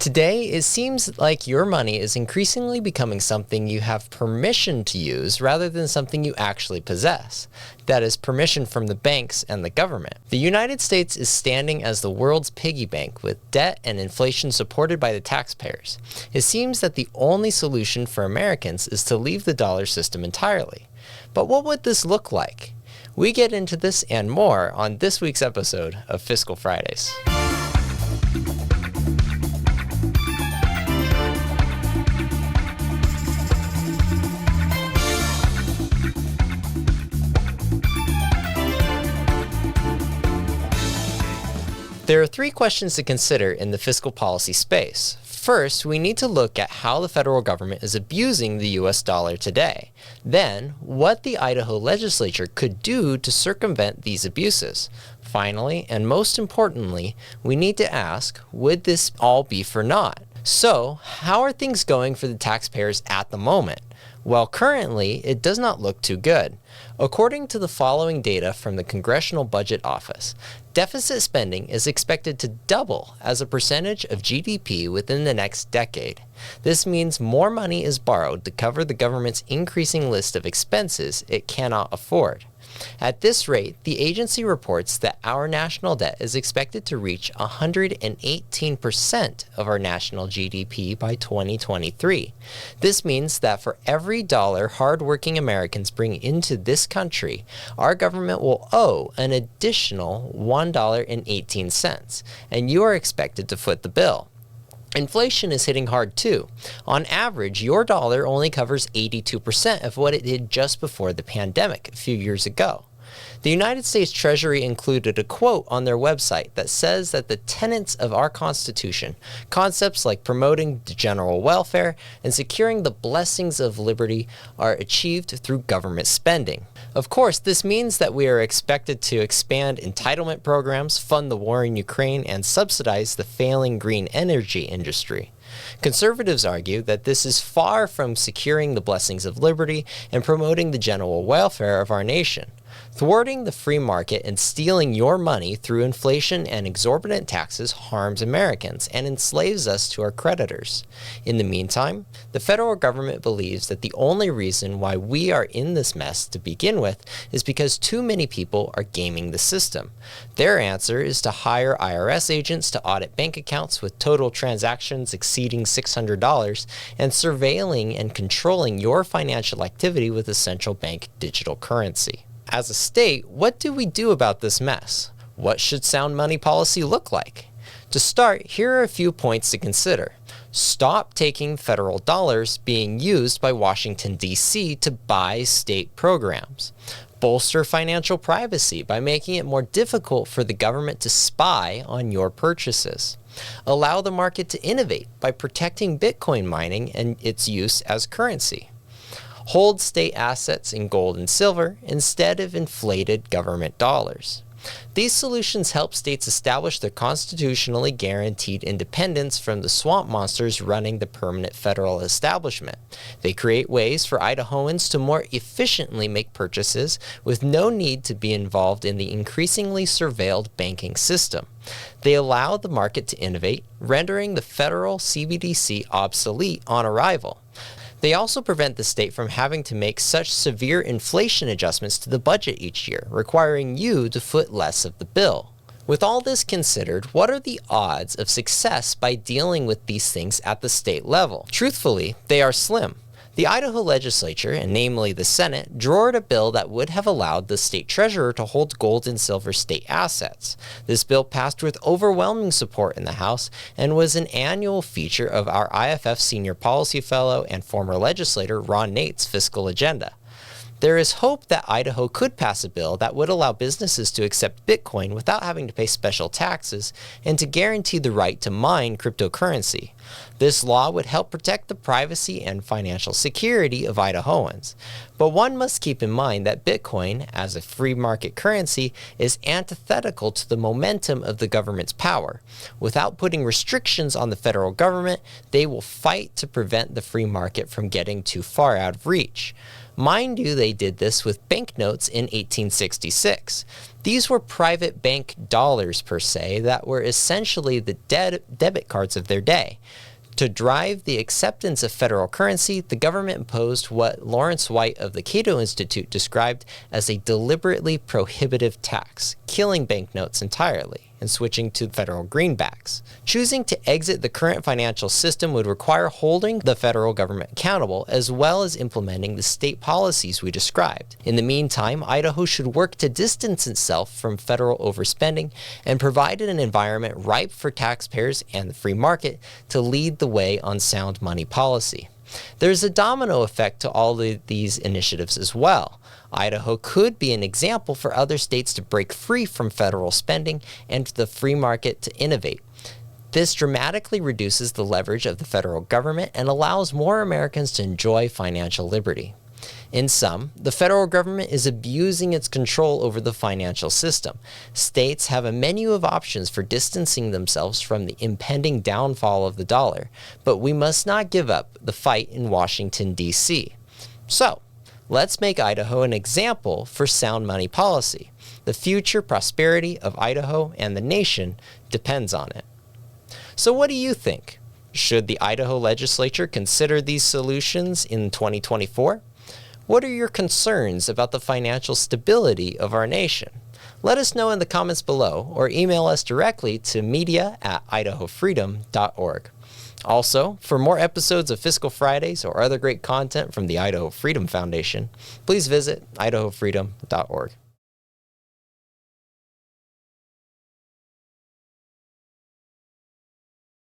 Today, it seems like your money is increasingly becoming something you have permission to use rather than something you actually possess. That is, permission from the banks and the government. The United States is standing as the world's piggy bank with debt and inflation supported by the taxpayers. It seems that the only solution for Americans is to leave the dollar system entirely. But what would this look like? We get into this and more on this week's episode of Fiscal Fridays. There are three questions to consider in the fiscal policy space. First, we need to look at how the federal government is abusing the US dollar today. Then, what the Idaho legislature could do to circumvent these abuses. Finally, and most importantly, we need to ask, would this all be for naught? So, how are things going for the taxpayers at the moment? Well, currently, it does not look too good. According to the following data from the Congressional Budget Office, deficit spending is expected to double as a percentage of GDP within the next decade. This means more money is borrowed to cover the government's increasing list of expenses it cannot afford. At this rate, the agency reports that our national debt is expected to reach 118% of our national GDP by 2023. This means that for every dollar hardworking Americans bring into this country, our government will owe an additional $1.18, and you are expected to foot the bill. Inflation is hitting hard too. On average, your dollar only covers 82% of what it did just before the pandemic a few years ago. The United States Treasury included a quote on their website that says that the tenets of our Constitution, concepts like promoting the general welfare and securing the blessings of liberty, are achieved through government spending. Of course, this means that we are expected to expand entitlement programs, fund the war in Ukraine, and subsidize the failing green energy industry. Conservatives argue that this is far from securing the blessings of liberty and promoting the general welfare of our nation. Thwarting the free market and stealing your money through inflation and exorbitant taxes harms Americans and enslaves us to our creditors. In the meantime, the federal government believes that the only reason why we are in this mess to begin with is because too many people are gaming the system. Their answer is to hire IRS agents to audit bank accounts with total transactions exceeding $600 and surveilling and controlling your financial activity with a central bank digital currency. As a state, what do we do about this mess? What should sound money policy look like? To start, here are a few points to consider. Stop taking federal dollars being used by Washington, D.C. to buy state programs. Bolster financial privacy by making it more difficult for the government to spy on your purchases. Allow the market to innovate by protecting Bitcoin mining and its use as currency. Hold state assets in gold and silver instead of inflated government dollars. These solutions help states establish their constitutionally guaranteed independence from the swamp monsters running the permanent federal establishment. They create ways for Idahoans to more efficiently make purchases with no need to be involved in the increasingly surveilled banking system. They allow the market to innovate, rendering the federal CBDC obsolete on arrival. They also prevent the state from having to make such severe inflation adjustments to the budget each year, requiring you to foot less of the bill. With all this considered, what are the odds of success by dealing with these things at the state level? Truthfully, they are slim. The Idaho legislature, and namely the Senate, drored a bill that would have allowed the state treasurer to hold gold and silver state assets. This bill passed with overwhelming support in the House and was an annual feature of our IFF senior policy fellow and former legislator Ron Nate's Fiscal Agenda. There is hope that Idaho could pass a bill that would allow businesses to accept Bitcoin without having to pay special taxes and to guarantee the right to mine cryptocurrency. This law would help protect the privacy and financial security of Idahoans. But one must keep in mind that Bitcoin, as a free market currency, is antithetical to the momentum of the government's power. Without putting restrictions on the federal government, they will fight to prevent the free market from getting too far out of reach. Mind you, they did this with banknotes in 1866. These were private bank dollars per se that were essentially the debit cards of their day. To drive the acceptance of federal currency, the government imposed what Lawrence White of the Cato Institute described as a deliberately prohibitive tax, killing banknotes entirely and switching to federal greenbacks. Choosing to exit the current financial system would require holding the federal government accountable, as well as implementing the state policies we described. In the meantime, Idaho should work to distance itself from federal overspending and provide an environment ripe for taxpayers and the free market to lead the way on sound money policy. There's a domino effect to all of these initiatives as well. Idaho could be an example for other states to break free from federal spending and the free market to innovate. This dramatically reduces the leverage of the federal government and allows more Americans to enjoy financial liberty. In sum, the federal government is abusing its control over the financial system. States have a menu of options for distancing themselves from the impending downfall of the dollar, but we must not give up the fight in Washington, D.C. So, let's make Idaho an example for sound money policy. The future prosperity of Idaho and the nation depends on it. So what do you think? Should the Idaho legislature consider these solutions in 2024? What are your concerns about the financial stability of our nation? Let us know in the comments below or email us directly to media@idahofreedom.org. Also, for more episodes of Fiscal Fridays or other great content from the Idaho Freedom Foundation, please visit idahofreedom.org.